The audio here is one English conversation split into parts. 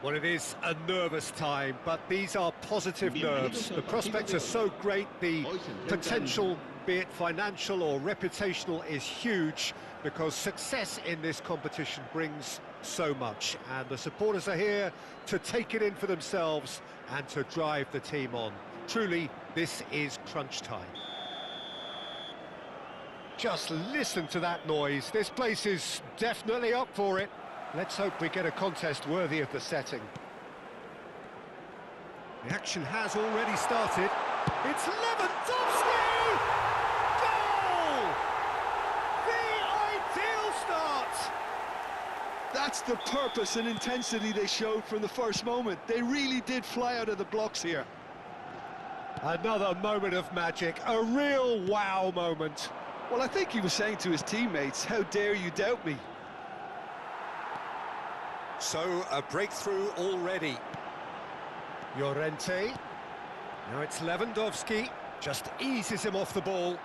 Well, it is a nervous time, but these are positive nerves. The prospects are so great, the potential, be it financial or reputational, is huge because success in this competition brings so much. And the supporters are here to take it in for themselves and to drive the team on. Truly, this is crunch time. Just listen to that noise. This place is definitely up for it. Let's hope we get a contest worthy of the setting. The action has already started. It's Lewandowski! Goal! The ideal start! That's the purpose and intensity they showed from the first moment. They really did fly out of the blocks here. Another moment of magic, a real wow moment. Well, I think he was saying to his teammates, how dare you doubt me? So, a breakthrough already. Llorente. Now it's Lewandowski. Just eases him off the ball.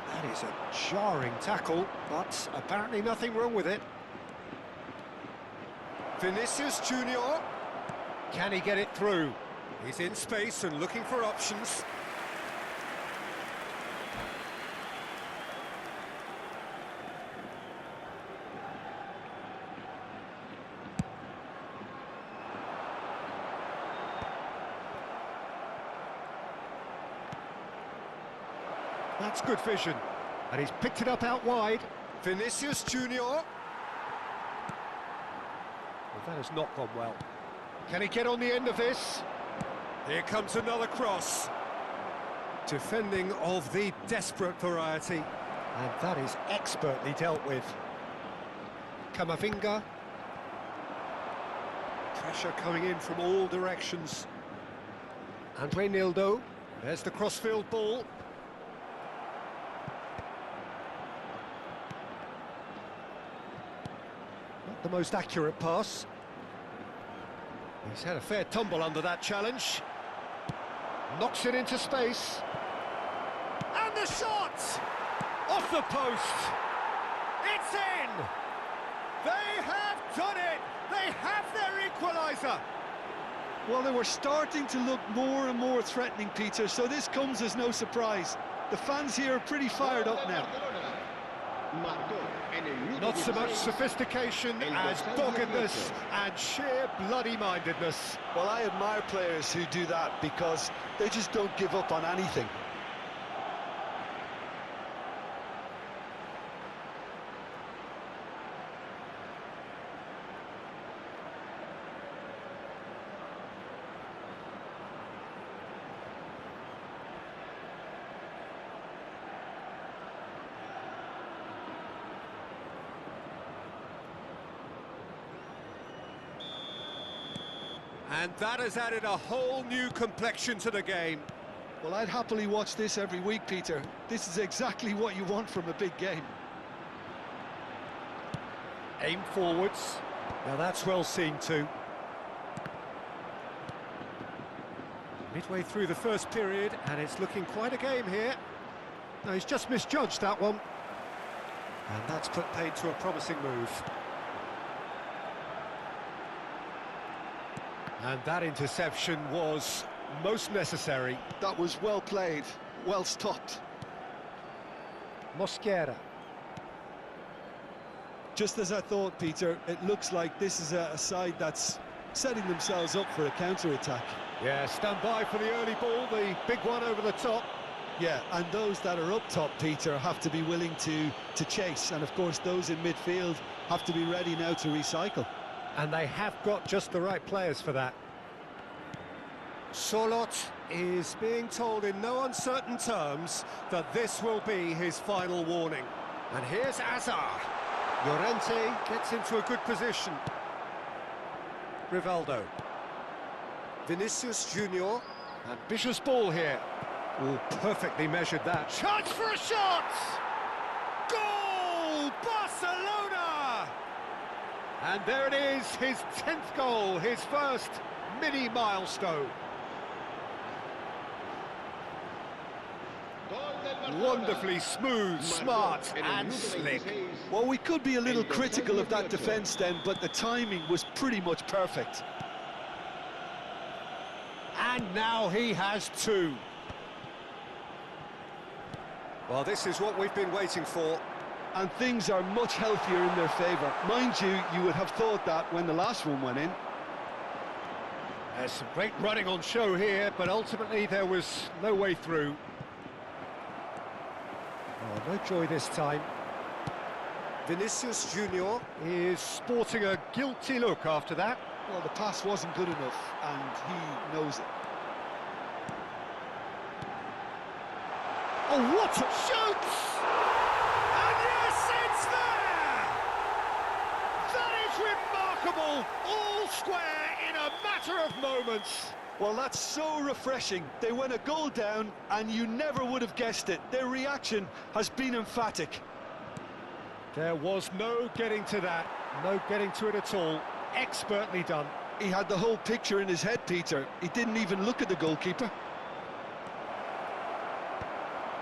That is a jarring tackle, but apparently nothing wrong with it. Vinicius Junior. Can he get it through? He's in space and looking for options. That's good vision. And he's picked it up out wide. Vinicius Junior. Well, that has not gone well. Can he get on the end of this? Here comes another cross. Defending of the desperate variety. And that is expertly dealt with. Camavinga. Pressure coming in from all directions. And Reinildo. There's the crossfield ball. Not the most accurate pass. He's had a fair tumble under that challenge. Knocks it into space. And the shot! Off the post! It's in! They have done it! They have their equaliser! Well, they were starting to look more and more threatening, Peter, so this comes as no surprise. The fans here are pretty fired up now. Not so much sophistication as doggedness and sheer bloody-mindedness. Well, I admire players who do that because they just don't give up on anything. And that has added a whole new complexion to the game. Well, I'd happily watch this every week, Peter. This is exactly what you want from a big game. Aim forwards. Now that's well seen too. Midway through the first period, and it's looking quite a game here. No, he's just misjudged that one. And that's put paid to a promising move. And that interception was most necessary. That was well played, well stopped. Mosquera. Just as I thought, Peter, it looks like this is a side that's setting themselves up for a counter-attack. Yeah, stand by for the early ball, the big one over the top. Yeah, and those that are up top, Peter, have to be willing to chase. And, of course, those in midfield have to be ready now to recycle. And they have got just the right players for that. Solot is being told in no uncertain terms that this will be his final warning. And here's Azar. Llorente gets into a good position. Rivaldo. Vinicius Junior. Ambitious ball here. Oh, perfectly measured that. Chance for a shot! Goal! Barcelona! And there it is, his 10th goal, his first mini milestone. Wonderfully smooth, smart and slick. Well, we could be a little critical of that defence then, but the timing was pretty much perfect. And now he has two. Well, this is what we've been waiting for. And things are much healthier in their favour. Mind you, you would have thought that when the last one went in. There's some great running on show here, but ultimately there was no way through. Oh, no joy this time. Vinicius Junior is sporting a guilty look after that. Well, the pass wasn't good enough, and he knows it. Oh, what a shoot! And yes, it's there! That is remarkable! All square in a matter of moments. Well, that's so refreshing. They went a goal down, and you never would have guessed it. Their reaction has been emphatic. There was no getting to that, no getting to it at all. Expertly done. He had the whole picture in his head, Peter. He didn't even look at the goalkeeper.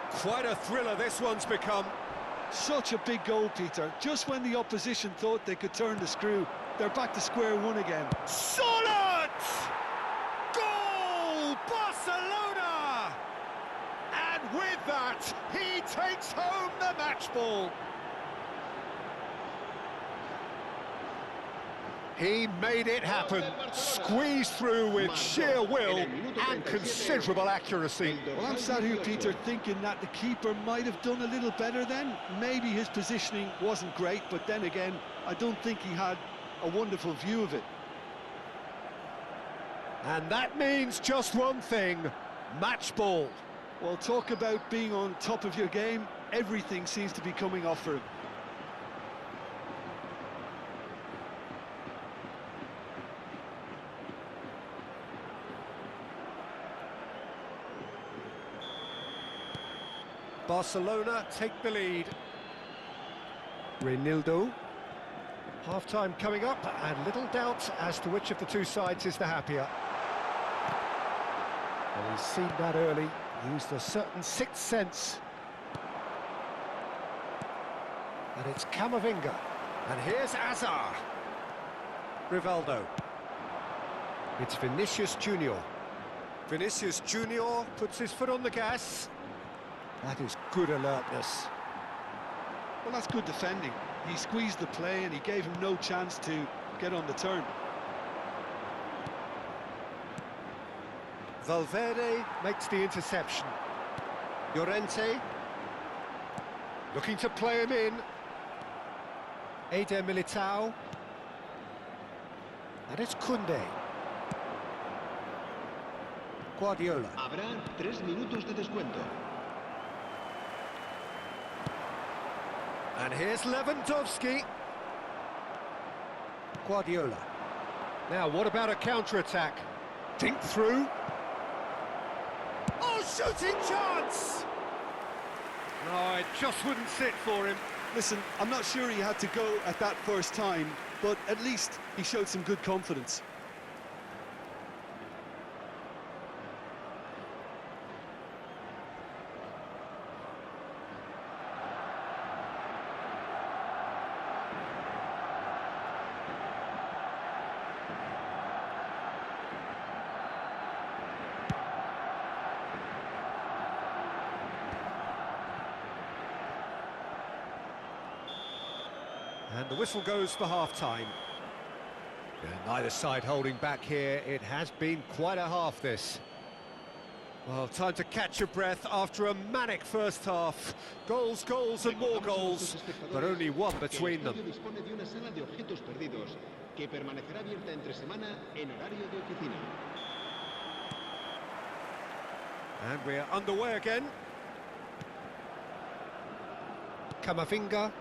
Quite a thriller this one's become. Such a big goal, Peter. Just when the opposition thought they could turn the screw, they're back to square one again. Solid! Goal! Barcelona! And with that, he takes home the match ball. He made it happen, squeezed through with sheer will and considerable accuracy. Well, I'm sat here, Peter, thinking that the keeper might have done a little better then. Maybe his positioning wasn't great, but then again, I don't think he had a wonderful view of it. And that means just one thing, match ball. Well, talk about being on top of your game. Everything seems to be coming off for him. Barcelona take the lead. Reinildo. Half-time coming up, and little doubt as to which of the two sides is the happier. Well, he's seen that early, used a certain sixth sense. And it's Camavinga. And here's Azar. Rivaldo. It's Vinicius Junior. Vinicius Junior puts his foot on the gas. That is good alertness. Well, that's good defending. He squeezed the play and he gave him no chance to get on the turn. Valverde makes the interception. Llorente looking to play him in. Eder Militao. And it's Koundé. Guardiola. Habrá 3 minutos de descuento. And here's Lewandowski. Guardiola. Now, what about a counter-attack? Dink through. Oh, shooting chance! No, it just wouldn't sit for him. Listen, I'm not sure he had to go at that first time, but at least he showed some good confidence. And the whistle goes for half-time. Neither side holding back here. It has been quite a half, this. Well, time to catch your breath after a manic first half. Goals, goals and more goals, but only one between them. And we're underway again. Camavinga.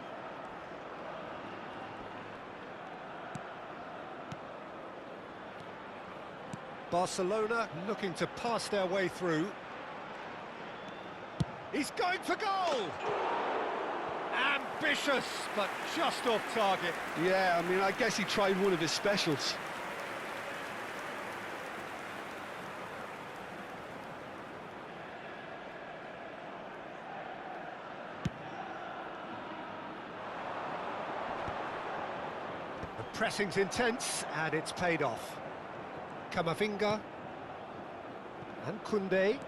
Barcelona looking to pass their way through. He's going for goal! Ambitious, but just off target. Yeah, I mean, I guess he tried one of his specials. pressing's intense, and it's paid off. Camavinga. And Koundé.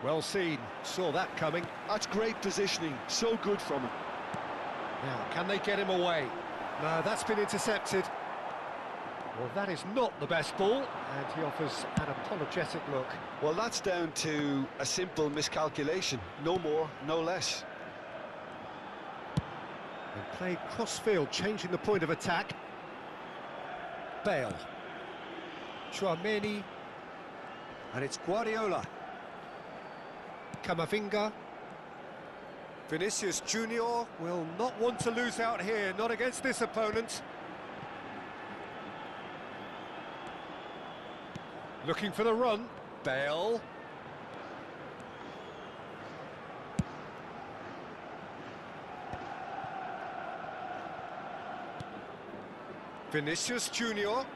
Well seen, saw that coming. That's great positioning, so good from him. Now, can they get him away? No, that's been intercepted. Well, that is not the best ball, and he offers an apologetic look. Well, that's down to a simple miscalculation. No more, no less. They played cross-field, changing the point of attack. Bale. Tchouaméni. And it's Guardiola. Camavinga. Vinicius Junior will not want to lose out here, not against this opponent. Looking for the run. Bale. Vinicius Junior.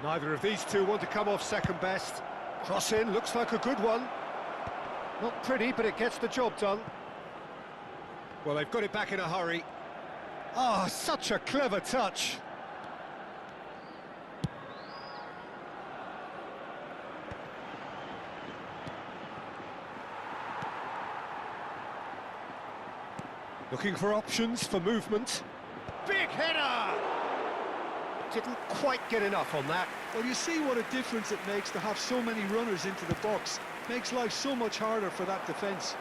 Neither of these two want to come off second best. Cross in, looks like a good one. Not pretty, but it gets the job done. Well, they've got it back in a hurry. Ah, such a clever touch. Looking for options for movement. Big header! Didn't quite get enough on that. Well, you see what a difference it makes to have so many runners into the box. Makes life so much harder for that defence.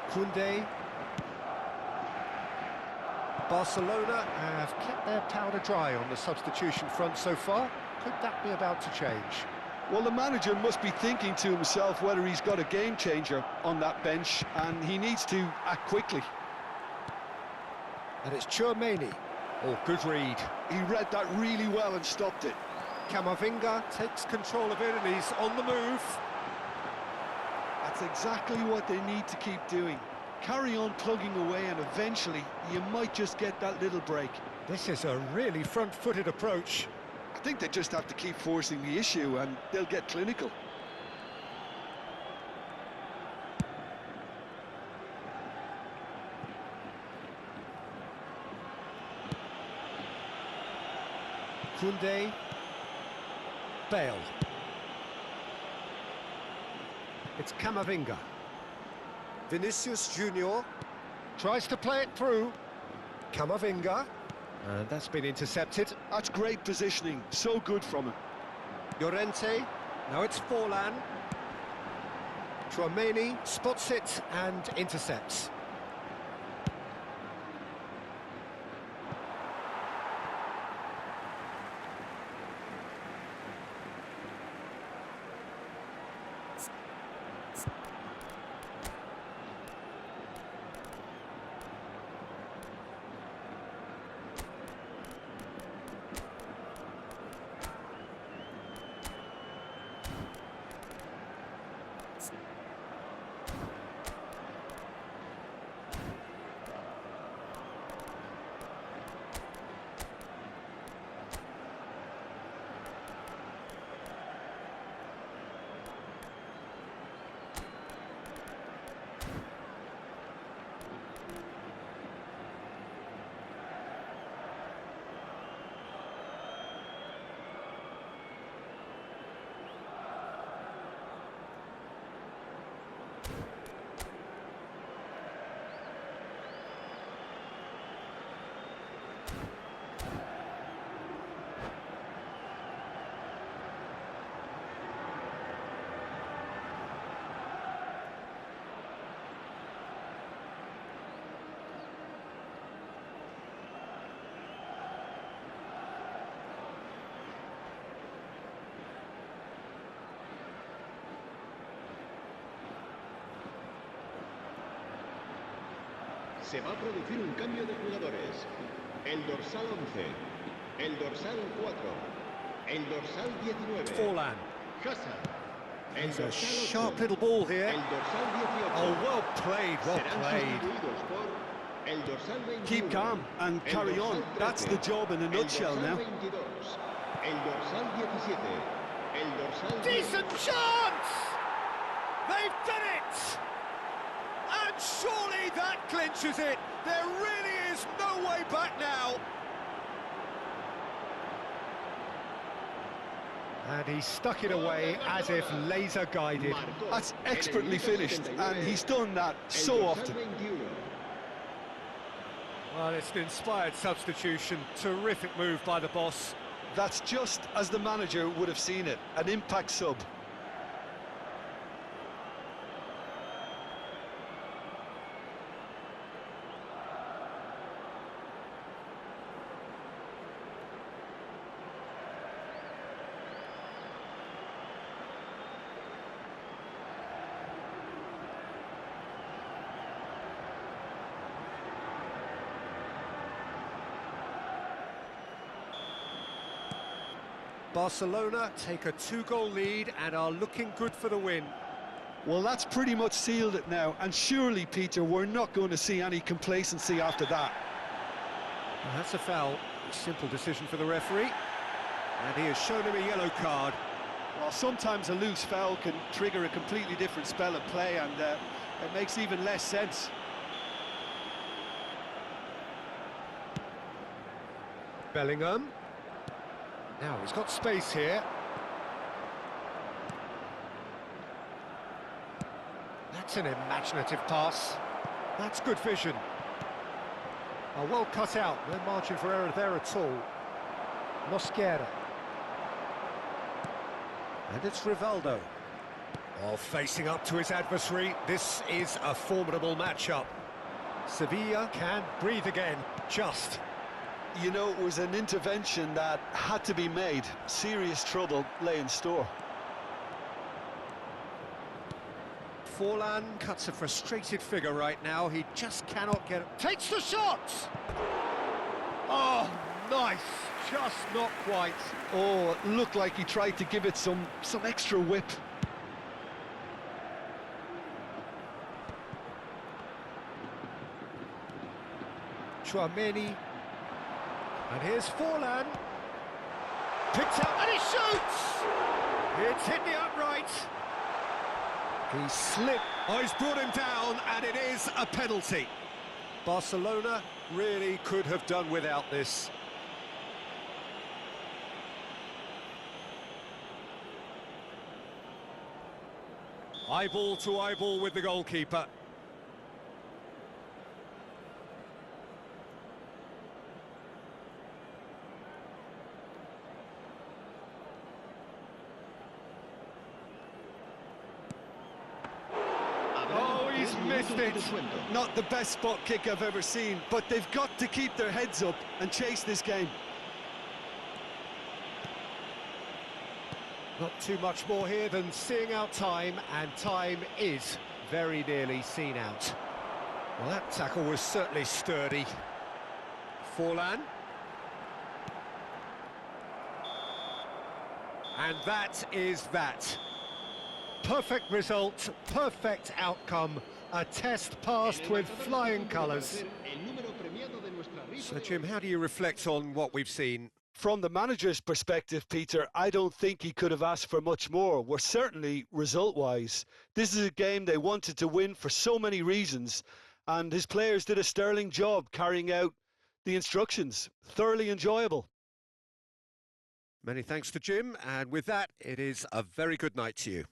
Koundé. Barcelona have kept their powder dry on the substitution front so far. Could that be about to change? Well, the manager must be thinking to himself whether he's got a game changer on that bench, and he needs to act quickly. And it's Tchouaméni. Oh, good read. He read that really well and stopped it. Camavinga takes control of it and he's on the move. That's exactly what they need to keep doing. Carry on plugging away, and eventually you might just get that little break. This is a really front-footed approach. I think they just have to keep forcing the issue and they'll get clinical. Koundé. Bale. It's Camavinga. Vinicius Junior tries to play it through. Camavinga. And that's been intercepted. That's great positioning, so good from him. Llorente. Now it's Forlan. Tchouaméni spots it and intercepts. Se va a producir un cambio de jugadores. El dorsal 11, el dorsal 4, el dorsal 19. Forlan. Hazard. El It's a dorsal 8, sharp little ball here. el dorsal 18. Oh, well played, well Serán played. sustituidos por el dorsal 21. Keep calm and el carry dorsal on. 13, That's the job in a nutshell el now. dorsal 22, el dorsal 17, el dorsal 10. Decent chance! They've done it! And surely that clinches it. There really is no way back now. And he stuck it away as if laser-guided. That's expertly finished, and he's done that so often. Well, it's an inspired substitution. Terrific move by the boss. That's just as the manager would have seen it, an impact sub. Barcelona take a 2-goal lead and are looking good for the win. Well, that's pretty much sealed it now, and surely, Peter, we're not going to see any complacency after that. Well, that's a foul. Simple decision for the referee. And he has shown him a yellow card. Well, sometimes a loose foul can trigger a completely different spell of play, and it makes even less sense. Bellingham. Now he's got space here. That's an imaginative pass. That's good vision. Oh, well cut out. No margin for error there at all. Mosquera. And it's Rivaldo. Oh, facing up to his adversary. This is a formidable matchup. Sevilla can breathe again. Just. You know, it was an intervention that had to be made. Serious trouble lay in store. Forlan cuts a frustrated figure right now. He just cannot get it. Takes the shot! Oh, nice. Just not quite. Oh, it looked like he tried to give it some extra whip. Chouameni. And here's Forlan. Picked out and he shoots! It's hit the upright. He slipped. Oh, he's brought him down, and it is a penalty. Barcelona really could have done without this. Eyeball to eyeball with the goalkeeper. Missed it. Not the best spot kick I've ever seen, but they've got to keep their heads up and chase this game. Not too much more here than seeing out time, and time is very nearly seen out. Well, that tackle was certainly sturdy. Forlan. And that is that. Perfect result, perfect outcome. A test passed with flying colours. So, Jim, how do you reflect on what we've seen? From the manager's perspective, Peter, I don't think he could have asked for much more. We're certainly result-wise. This is a game they wanted to win for so many reasons, and his players did a sterling job carrying out the instructions. Thoroughly enjoyable. Many thanks to Jim, and with that, it is a very good night to you.